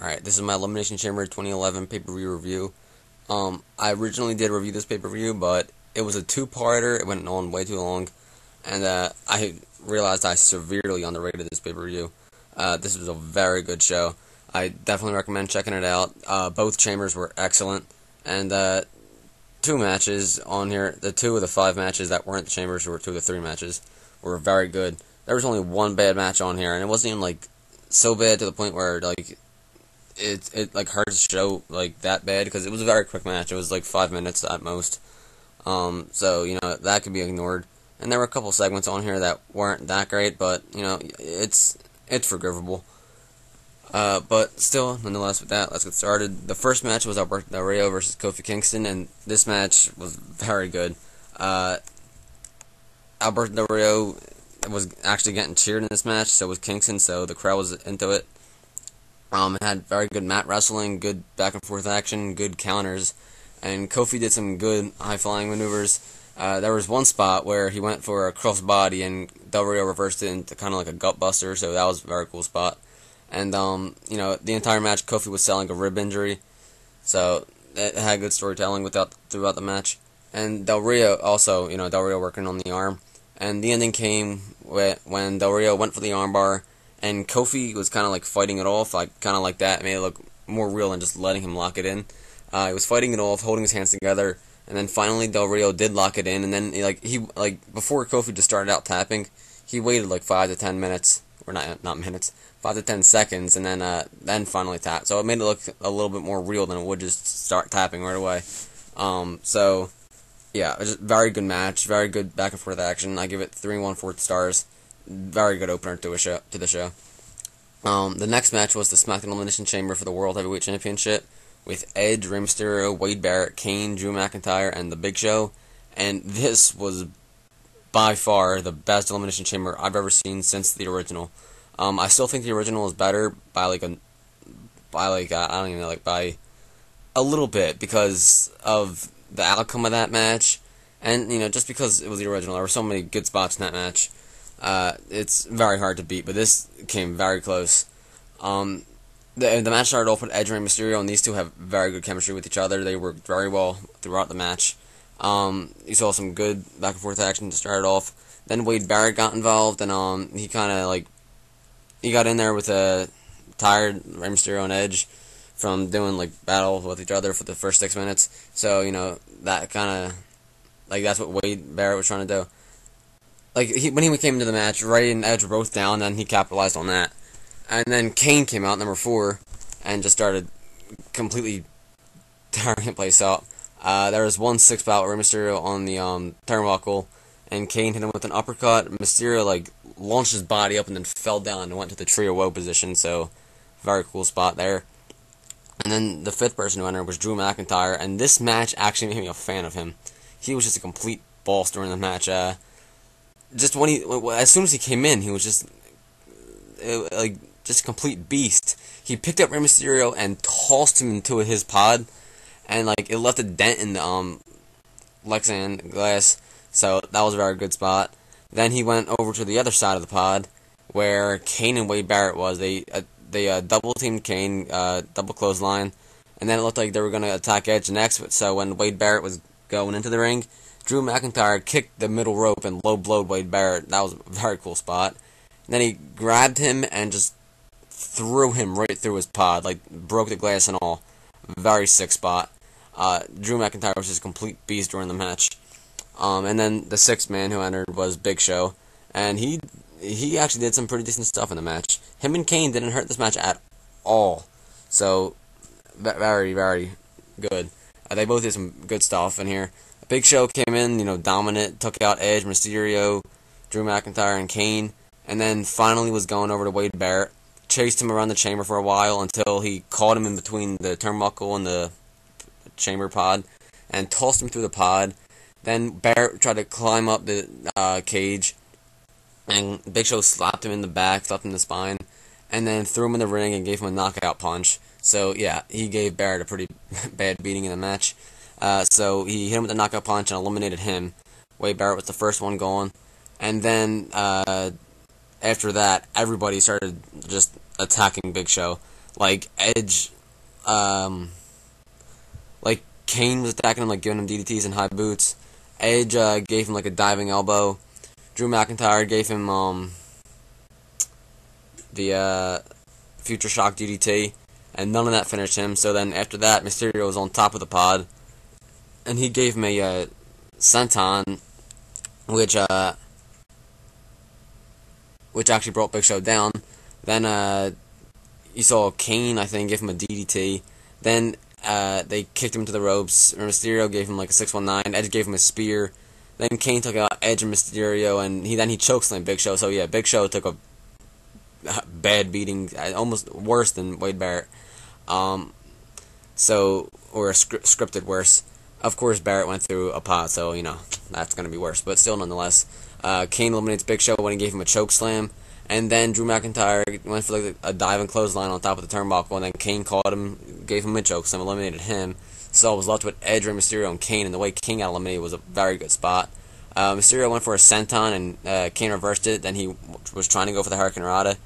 Alright, this is my Elimination Chamber 2011 pay-per-view review. I originally did review this pay-per-view, but it was a two-parter. It went on way too long, and I realized I severely underrated this pay-per-view. This was a very good show. I definitely recommend checking it out. Both chambers were excellent, and two matches on here, the two of the 5 matches that weren't the chambers, or 2 of the 3 matches, were very good. There was only one bad match on here, and it wasn't even like so bad to the point where like it like hard to show like that bad, because it was a very quick match. It was like 5 minutes at most. So you know that could be ignored. And there were a couple segments on here that weren't that great, but you know it's forgivable. But still, nonetheless, with that, let's get started. The first match was Alberto Del Rio versus Kofi Kingston, and this match was very good. Alberto Del Rio was actually getting cheered in this match, so was Kingston, so the crowd was into it. It had very good mat wrestling, good back and forth action, good counters, and Kofi did some good high-flying maneuvers. There was one spot where he went for a crossbody, and Del Rio reversed it into kind of like a gut buster, so that was a very cool spot. And, you know, the entire match, Kofi was selling a rib injury, so it had good storytelling throughout the match. And Del Rio also, you know, Del Rio working on the arm. And the ending came when Del Rio went for the armbar, and Kofi was kind of like fighting it off, like kind of like that. It made it look more real than just letting him lock it in. He was fighting it off, holding his hands together, and then finally Del Rio did lock it in. And then he before Kofi just started out tapping, he waited like 5 to 10 minutes, or not minutes, 5 to 10 seconds, and then finally tapped. So it made it look a little bit more real than it would just start tapping right away. So yeah, it was just a very good match, very good back and forth action. I give it 3 1/4 stars. Very good opener to the show. The next match was the Smackdown Elimination Chamber for the World Heavyweight Championship with Edge, Rey Mysterio, Wade Barrett, Kane, Drew McIntyre, and The Big Show. And this was by far the best Elimination Chamber I've ever seen since the original. I still think the original is better by by a little bit, because of the outcome of that match, and you know, just because it was the original. There were so many good spots in that match. It's very hard to beat, but this came very close. The match started off with Edge and Rey Mysterio, and these two have very good chemistry with each other. They worked very well throughout the match. You saw some good back and forth action to start it off. Then Wade Barrett got involved, and he kind of he got in there with a tired Rey Mysterio and Edge from doing battles with each other for the first 6 minutes. So you know that kind of that's what Wade Barrett was trying to do. When he came into the match, Rey and Edge were both down, and he capitalized on that. And then Kane came out, number 4, and just started completely tearing the place up. There was one 6-bout Rey Mysterio on the turnbuckle, and Kane hit him with an uppercut. Mysterio launched his body up and then fell down and went to the Tree of Woe position, so very cool spot there. And then the 5th person who entered was Drew McIntyre, and this match actually made me a fan of him. He was just a complete boss during the match. Just as soon as he came in, he was just a complete beast. He picked up Rey Mysterio and tossed him into his pod, and it left a dent in the Lexan glass. So that was a very good spot. Then he went over to the other side of the pod, where Kane and Wade Barrett was. They double teamed Kane, double clothesline, and then it looked like they were gonna attack Edge next. So when Wade Barrett was going into the ring, Drew McIntyre kicked the middle rope and low blowed Wade Barrett. That was a very cool spot. And then he grabbed him and just threw him right through his pod, broke the glass and all. Very sick spot. Drew McIntyre was just a complete beast during the match. And then the 6th man who entered was Big Show, and he actually did some pretty decent stuff in the match. Him and Kane didn't hurt this match at all, so very, very good. They both did some good stuff in here. Big Show came in, dominant, took out Edge, Mysterio, Drew McIntyre, and Kane, and then finally was going over to Wade Barrett, chased him around the chamber for a while until he caught him in between the turnbuckle and the chamber pod, and tossed him through the pod. Then Barrett tried to climb up the cage, and Big Show slapped him in the back, slapped him in the spine, and then threw him in the ring and gave him a knockout punch. So yeah, he gave Barrett a pretty bad beating in the match. So he hit him with a knockout punch and eliminated him. Wade Barrett was the first one going. And then after that, everybody started just attacking Big Show. Like Edge, like Kane was attacking him, like giving him DDTs and high boots. Edge gave him like a diving elbow. Drew McIntyre gave him the Future Shock DDT, and none of that finished him. So then after that, Mysterio was on top of the pod, and he gave him a senton, which actually brought Big Show down. Then you saw Kane, I think, give him a DDT. Then they kicked him to the ropes. Mysterio gave him like a 619. Edge gave him a spear. Then Kane took out Edge and Mysterio, and he chokeslammed Big Show. So yeah, Big Show took a bad beating, almost worse than Wade Barrett. Or scripted worse. Of course, Barrett went through a pod, so you know that's gonna be worse. But still, nonetheless, Kane eliminates Big Show when he gave him a choke slam. And then Drew McIntyre went for like a dive and clothesline on top of the turnbuckle, and then Kane caught him, gave him a chokeslam, eliminated him. So it was left with Edge, Rey Mysterio, and Kane, and the way Kane got eliminated was a very good spot. Mysterio went for a senton, and Kane reversed it. Then he was trying to go for the Hurricane Rana,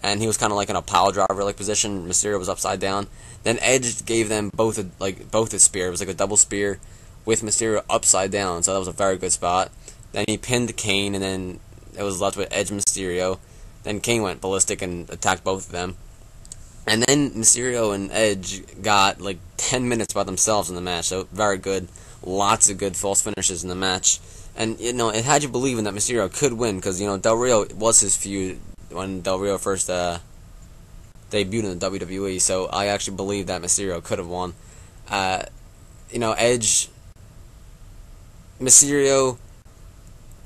and he was kind of like in a pile driver like position. Mysterio was upside down. Then Edge gave them both a spear. It was like a double spear with Mysterio upside down, so that was a very good spot. Then he pinned Kane, and then it was left with Edge and Mysterio. Then Kane went ballistic and attacked both of them. And then Mysterio and Edge got like 10 minutes by themselves in the match, so very good. Lots of good false finishes in the match. And, you know, it had you believing that Mysterio could win, because, you know, Del Rio was his feud when Del Rio first debuted in the WWE, so I actually believe that Mysterio could have won. You know, Mysterio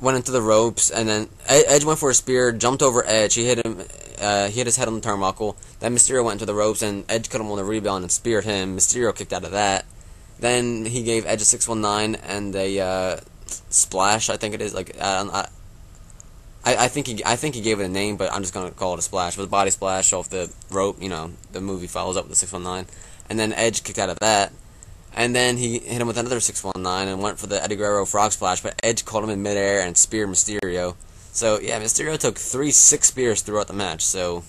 went into the ropes, and then Edge went for a spear, jumped over Edge. He hit him. He hit his head on the turnbuckle. Then Mysterio went into the ropes, and Edge cut him on the rebound and speared him. Mysterio kicked out of that. Then he gave Edge a 619 and a splash. I think it is. Like I think he gave it a name, but I'm just gonna call it a splash. It was a body splash off the rope. You know, the movie follows up with the 619, and then Edge kicked out of that. And then he hit him with another 619 and went for the Eddie Guerrero frog splash, but Edge caught him in midair and speared Mysterio. So, yeah, Mysterio took 6 spears throughout the match. So,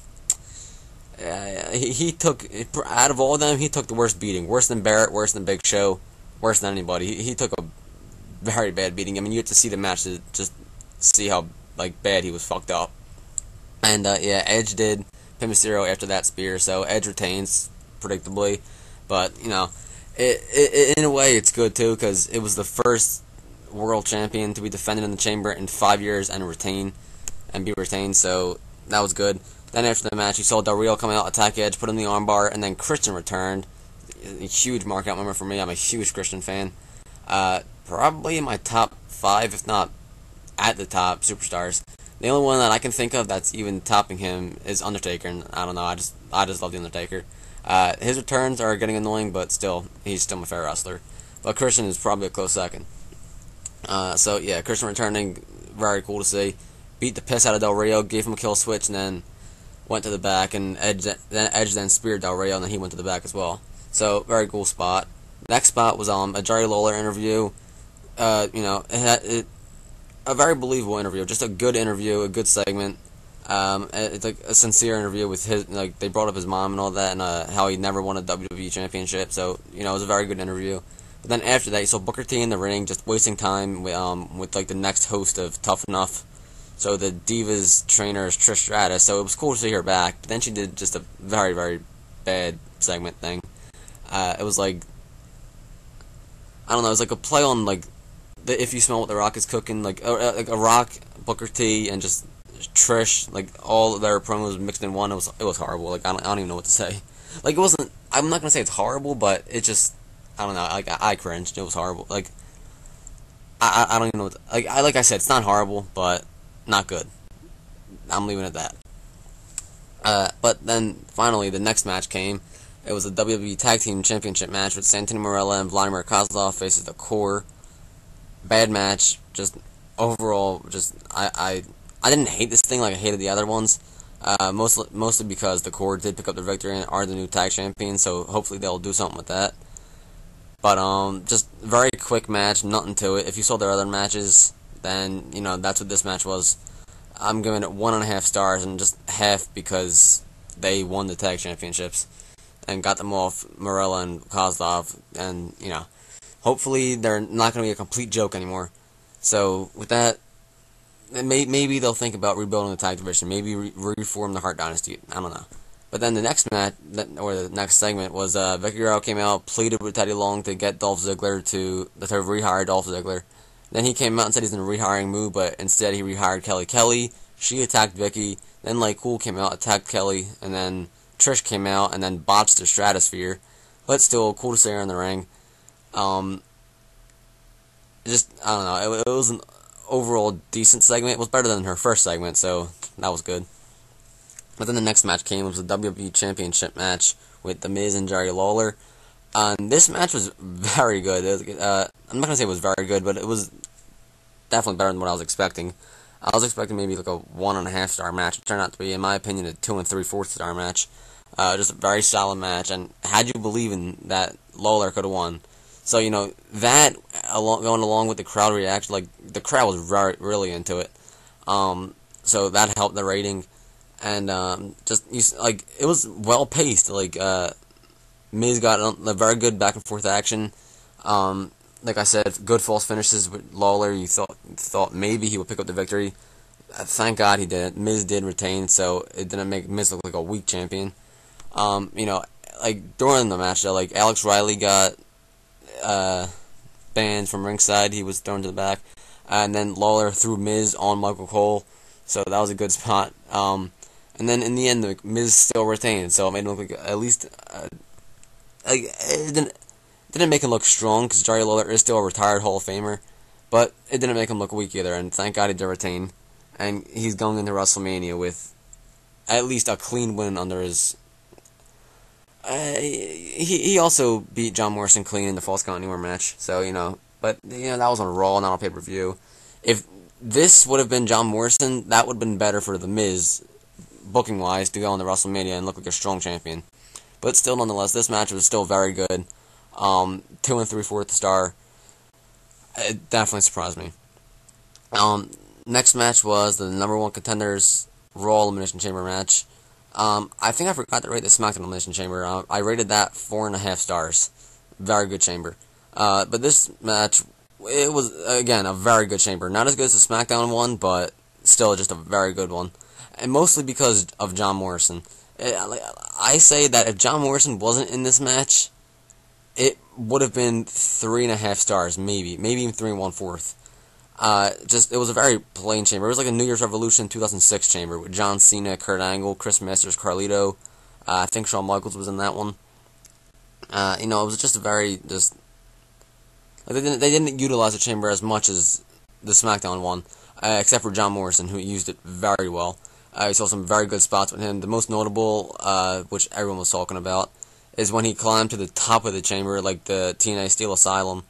he took, out of all of them, he took the worst beating. Worse than Barrett, worse than Big Show, worse than anybody. He took a very bad beating. I mean, you have to see the match to just see how, like, bad he was fucked up. And, yeah, Edge did pin Mysterio after that spear, so Edge retains, predictably. But, you know, in a way, it's good too, because it was the first world champion to be defended in the chamber in 5 years and be retained. So that was good. Then after the match, you saw Del Rio come out, attack Edge, put him in the armbar, and then Christian returned. A huge markout moment for me. I'm a huge Christian fan. Probably in my top 5, if not at the top superstars. The only one that I can think of that's even topping him is Undertaker, and I don't know. I just love the Undertaker. His returns are getting annoying, but still, he's still my favorite wrestler. But Christian is probably a close second. So yeah, Christian returning, very cool to see. Beat the piss out of Del Rio, gave him a kill switch, and then went to the back, and Edge then speared Del Rio, and then he went to the back as well. So very cool spot. Next spot was a Jerry Lawler interview. You know, a very believable interview, just a good interview, a good segment. It's like a sincere interview with his, like, they brought up his mom and all that, and how he never won a WWE Championship, so, you know, it was a very good interview. But then after that, you saw Booker T in the ring, just wasting time with like, the next host of Tough Enough, so the Divas trainer is Trish Stratus, so it was cool to see her back, but then she did just a very, very bad segment thing. It was like, I don't know, it was like a play on, like, If You Smell What the Rock Is Cooking, like a Rock, Booker T, and just Trish, like, all of their promos mixed in one. It was horrible. Like, I don't even know what to say. Like, it wasn't, I'm not gonna say it's horrible, but it just, I don't know, like, I cringed. It was horrible. Like, I don't even know what to, like I said, it's not horrible, but not good. I'm leaving it at that. But then, finally, the next match came. It was a WWE Tag Team Championship match with Santino Marella and Vladimir Kozlov faces the Corre. Bad match, just, overall, just, I didn't hate this thing like I hated the other ones, mostly because the Corre did pick up the victory and are the new tag champions, so hopefully they'll do something with that. But, just very quick match, nothing to it. If you saw their other matches, then, you know, that's what this match was. I'm giving it 1.5 stars, and just half because they won the tag championships and got them off Marella and Kozlov, and hopefully they're not going to be a complete joke anymore. So with that, maybe they'll think about rebuilding the tag division, maybe reform the Hart Dynasty. I don't know. But then the next match, or the next segment, was Vicky Guerrero came out, pleaded with Teddy Long to get Dolph Ziggler to rehire Dolph Ziggler. Then he came out and said he's in a rehiring move, but instead he rehired Kelly Kelly. She attacked Vicky. Then Cool came out, attacked Kelly, and then Trish came out and then botched the Stratosphere. But still, cool to see her in the ring. I don't know. It was an overall decent segment. It was better than her first segment, so that was good. But then the next match came. It was the WWE Championship match with The Miz and Jerry Lawler. This match was very good. I'm not going to say it was very good, but it was definitely better than what I was expecting. I was expecting maybe like a 1.5 star match. It turned out to be, in my opinion, a 2 3/4 star match. Just a very solid match, and had you believe in that, Lawler could have won. So, that, going along with the crowd reaction, like, the crowd was really into it. So that helped the rating. And, it was well-paced. Miz got a very good back-and-forth action. Like I said, good false finishes with Lawler. You thought maybe he would pick up the victory. Thank God he didn't. Miz did retain, so it didn't make Miz look like a weak champion. During the match, though, Alex Riley got banned from ringside. He was thrown to the back. And then Lawler threw Miz on Michael Cole, so that was a good spot. And then in the end, the Miz still retained, so it made him look like at least it didn't make him look strong, because Jerry Lawler is still a retired Hall of Famer, but it didn't make him look weak either. And thank God he did retain, and he's going into WrestleMania with at least a clean win under his. He also beat John Morrison clean in the Falls Count Anywhere match, so but that was on Raw, not on pay-per-view. If this would have been John Morrison, that would have been better for The Miz, booking-wise, to go into WrestleMania and look like a strong champion. But still, nonetheless, this match was still very good. 2 3/4 star. It definitely surprised me. Next match was the number 1 Contenders Raw Elimination Chamber match. I think I forgot to rate the Smackdown Elimination Chamber. I rated that 4.5 stars. Very good chamber. But this match, it was, again, a very good chamber. Not as good as the Smackdown one, but still just a very good one. And mostly because of John Morrison. I say that if John Morrison wasn't in this match, it would have been 3.5 stars, maybe even 3 1/4. It was a very plain chamber. It was like a New Year's Revolution 2006 chamber with John Cena, Kurt Angle, Chris Masters, Carlito. I think Shawn Michaels was in that one. It was just a very they didn't utilize the chamber as much as the SmackDown one, except for John Morrison, who used it very well. I saw some very good spots with him. The most notable, which everyone was talking about, is when he climbed to the top of the chamber, like the TNA Steel Asylum,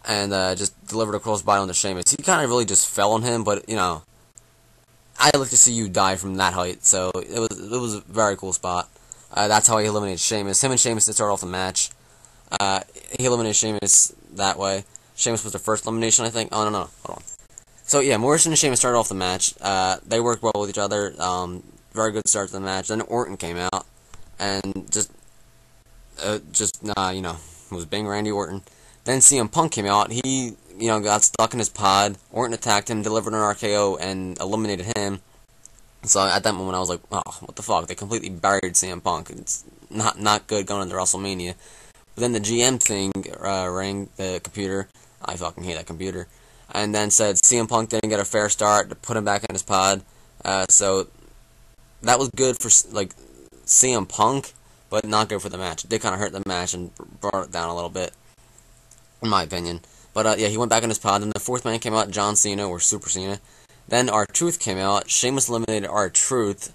and just delivered a crossbody on the Sheamus. He kind of really just fell on him, but I'd like to see you die from that height. So it was a very cool spot. That's how he eliminated Sheamus. Him and Sheamus did start off the match. He eliminated Sheamus that way. Sheamus was the first elimination, I think. Oh no, hold on. So yeah, Morrison and Sheamus started off the match. They worked well with each other. Very good start to the match. Then Orton came out and was being Randy Orton. Then CM Punk came out. He got stuck in his pod. Orton attacked him, delivered an RKO, and eliminated him. So at that moment, I was like, oh, what the fuck? They completely buried CM Punk. It's not good going into WrestleMania. But then the GM thing rang the computer. I fucking hate that computer. And then said CM Punk didn't get a fair start, to put him back in his pod. So that was good for CM Punk, but not good for the match. It did kind of hurt the match and brought it down a little bit, in my opinion. But yeah, he went back in his pod. And the fourth man came out, John Cena, or Super Cena. Then R-Truth came out. Sheamus eliminated R-Truth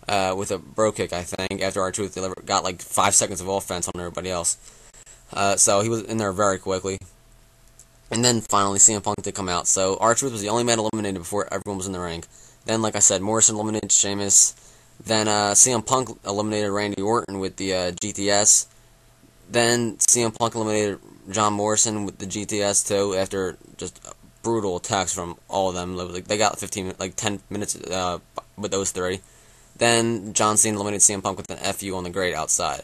with a bro kick, I think, after R-Truth got 5 seconds of offense on everybody else. So he was in there very quickly. And then finally, CM Punk did come out. So R-Truth was the only man eliminated before everyone was in the ring. Then, like I said, Morrison eliminated Sheamus. Then CM Punk eliminated Randy Orton with the GTS. Then CM Punk eliminated John Morrison with the GTS too, after just brutal attacks from all of them. They got 10 minutes with those three. Then John Cena eliminated CM Punk with an FU on the grate outside.